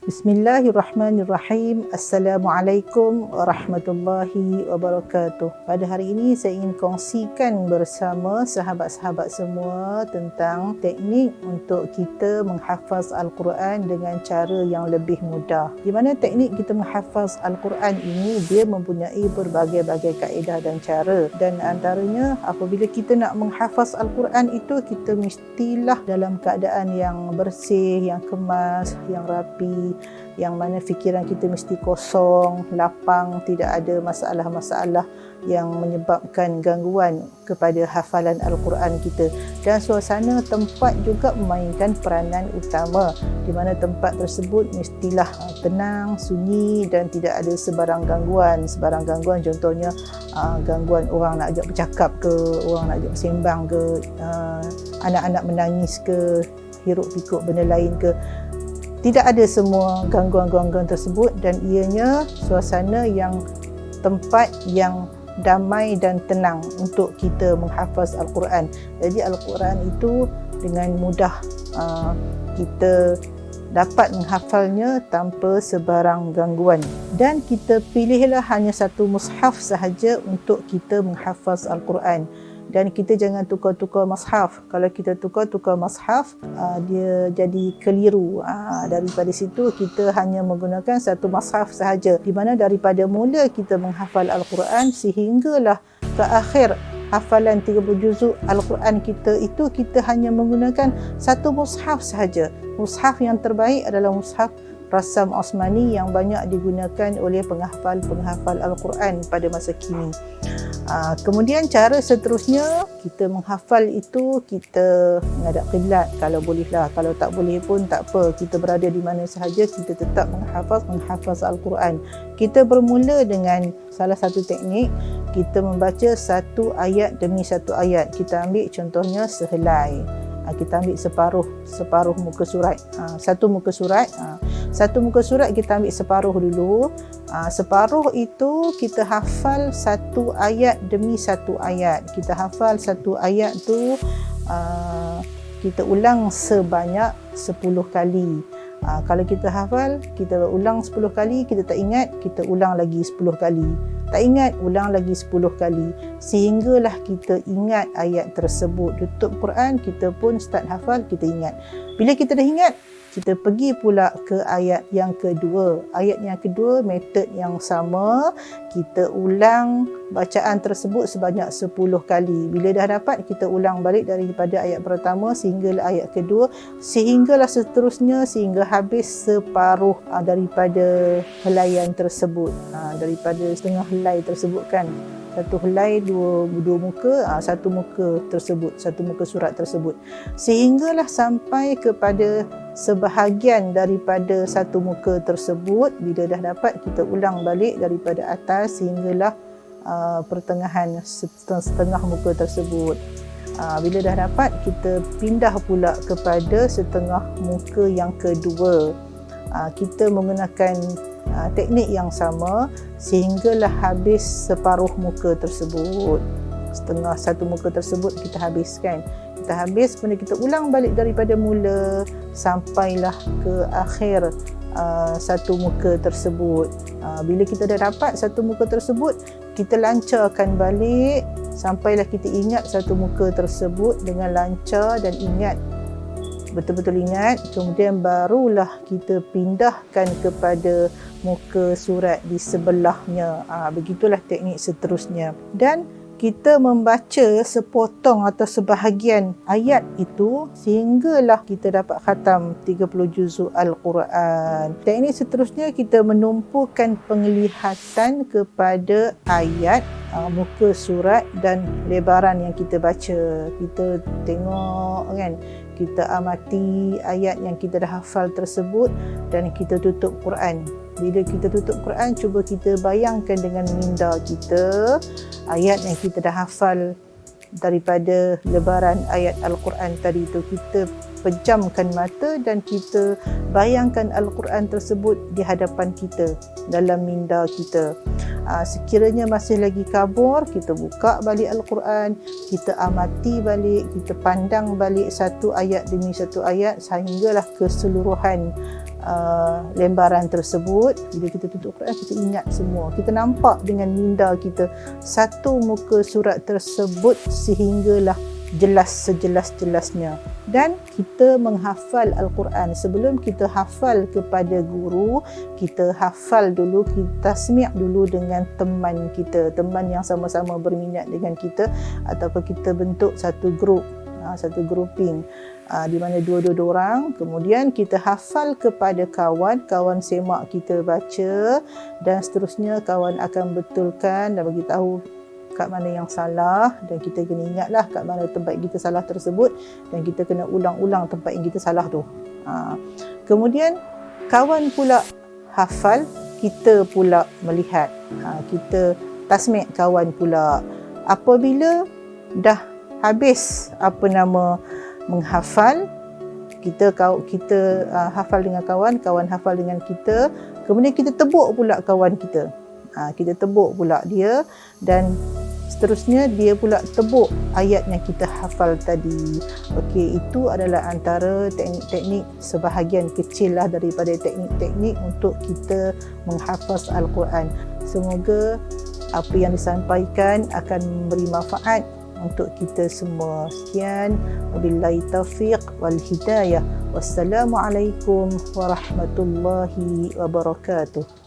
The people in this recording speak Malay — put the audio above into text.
Bismillahirrahmanirrahim. Assalamualaikum warahmatullahi wabarakatuh. Pada hari ini saya ingin kongsikan bersama sahabat-sahabat semua tentang teknik untuk kita menghafaz Al-Quran dengan cara yang lebih mudah. Di mana teknik kita menghafaz Al-Quran ini dia mempunyai berbagai-bagai kaedah dan cara, dan antaranya apabila kita nak menghafaz Al-Quran itu kita mestilah dalam keadaan yang bersih, yang kemas, yang rapi, yang mana fikiran kita mesti kosong, lapang, tidak ada masalah-masalah yang menyebabkan gangguan kepada hafalan Al-Quran kita. Dan suasana tempat juga memainkan peranan utama, di mana tempat tersebut mestilah tenang, sunyi dan tidak ada sebarang gangguan. Sebarang gangguan contohnya gangguan orang nak ajak bercakap ke, orang nak ajak bersembang ke, anak-anak menangis ke, hiruk pikuk benda lain ke. Tidak ada semua gangguan-gangguan tersebut, dan ianya suasana yang tempat yang damai dan tenang untuk kita menghafaz Al-Quran. Jadi Al-Quran itu dengan mudah kita dapat menghafalnya tanpa sebarang gangguan. Dan kita pilihlah hanya satu mushaf sahaja untuk kita menghafaz Al-Quran. Dan kita jangan tukar-tukar mushaf. Kalau kita tukar-tukar mushaf, dia jadi keliru. Daripada situ kita hanya menggunakan satu mushaf sahaja, di mana daripada mula kita menghafal Al-Quran sehinggalah ke akhir hafalan 30 juzuk Al-Quran kita itu, kita hanya menggunakan satu mushaf sahaja. Mushaf yang terbaik adalah mushaf Rasam Osmani yang banyak digunakan oleh penghafal-penghafal Al-Quran pada masa kini. Kemudian cara seterusnya kita menghafal itu, kita menghadap kiblat kalau bolehlah. Kalau tak boleh pun tak apa, kita berada di mana sahaja kita tetap menghafaz Al-Quran. Kita bermula dengan salah satu teknik, kita membaca satu ayat demi satu ayat. Kita ambil contohnya sehelai. Kita ambil separuh muka surat. Satu muka surat kita ambil separuh dulu. Separuh itu kita hafal satu ayat demi satu ayat. Kita hafal satu ayat tu kita ulang sebanyak 10 kali. Kalau kita hafal, kita ulang 10 kali, kita tak ingat, kita ulang lagi 10 kali. Tak ingat, ulang lagi 10 kali. Sehinggalah kita ingat ayat tersebut. Tutup Quran, kita pun start hafal, kita ingat. Bila kita dah ingat, kita pergi pula ke ayat yang kedua. Ayat yang kedua, metod yang sama. Kita ulang bacaan tersebut sebanyak 10 kali. Bila dah dapat, kita ulang balik daripada ayat pertama sehinggalah ayat kedua. Sehinggalah seterusnya, sehingga habis separuh daripada helaian tersebut. Daripada setengah helai tersebut kan. Satu helai, dua muka, satu muka tersebut, satu muka surat tersebut. Sehinggalah sampai kepada sebahagian daripada satu muka tersebut. Bila dah dapat, kita ulang balik daripada atas sehinggalah pertengahan setengah muka tersebut. Bila dah dapat, kita pindah pula kepada setengah muka yang kedua. Kita menggunakan teknik yang sama sehinggalah habis separuh muka tersebut. Setengah satu muka tersebut kita habiskan. Kita habis, kemudian kita ulang balik daripada mula sampailah ke akhir satu muka tersebut. Bila kita dah dapat satu muka tersebut, kita lancarkan balik sampailah kita ingat satu muka tersebut dengan lancar dan ingat, betul-betul ingat. Kemudian barulah kita pindahkan kepada muka surat di sebelahnya. Begitulah teknik seterusnya. Dan kita membaca sepotong atau sebahagian ayat itu sehinggalah kita dapat khatam 30 juzuk Al-Quran. Teknik seterusnya, kita menumpukan penglihatan kepada ayat, muka surat dan lebaran yang kita baca. Kita tengok kan, kita amati ayat yang kita dah hafal tersebut dan kita tutup Quran. Bila kita tutup Quran, cuba kita bayangkan dengan minda kita ayat yang kita dah hafal daripada lebaran ayat Al-Quran tadi itu. Kita pejamkan mata dan kita bayangkan Al-Quran tersebut di hadapan kita, dalam minda kita. Sekiranya masih lagi kabur, kita buka balik Al-Quran, kita amati balik, kita pandang balik satu ayat demi satu ayat sehinggalah keseluruhan lembaran tersebut. Bila kita tutup Quran, kita ingat semua. Kita nampak dengan minda kita satu muka surat tersebut sehinggalah jelas sejelas-jelasnya. Dan kita menghafal Al-Quran. Sebelum kita hafal kepada guru, kita hafal dulu, kita tasmi' dulu dengan teman kita, teman yang sama-sama berminat dengan kita, ataupun kita bentuk satu grup, satu grouping, di mana dua-dua orang. Kemudian kita hafal kepada kawan, kawan semak kita baca, dan seterusnya kawan akan betulkan dan bagi tahu kat mana yang salah, dan kita kena ingatlah kat mana tempat kita salah tersebut, dan kita kena ulang-ulang tempat yang kita salah tu. Kemudian kawan pula hafal, kita pula melihat, kita tasmi' kawan pula. Apabila dah habis menghafal, kita hafal dengan kawan, kawan hafal dengan kita, kemudian kita tebuk pula kawan kita. Kita tebuk pula dia, dan seterusnya dia pula tebuk ayat yang kita hafal tadi. Okey, itu adalah antara teknik-teknik, sebahagian kecil lah daripada teknik-teknik untuk kita menghafaz Al-Quran. Semoga apa yang disampaikan akan memberi manfaat untuk kita semua. Sekian, wabillahi taufiq wal hidayah. Wassalamualaikum warahmatullahi wabarakatuh.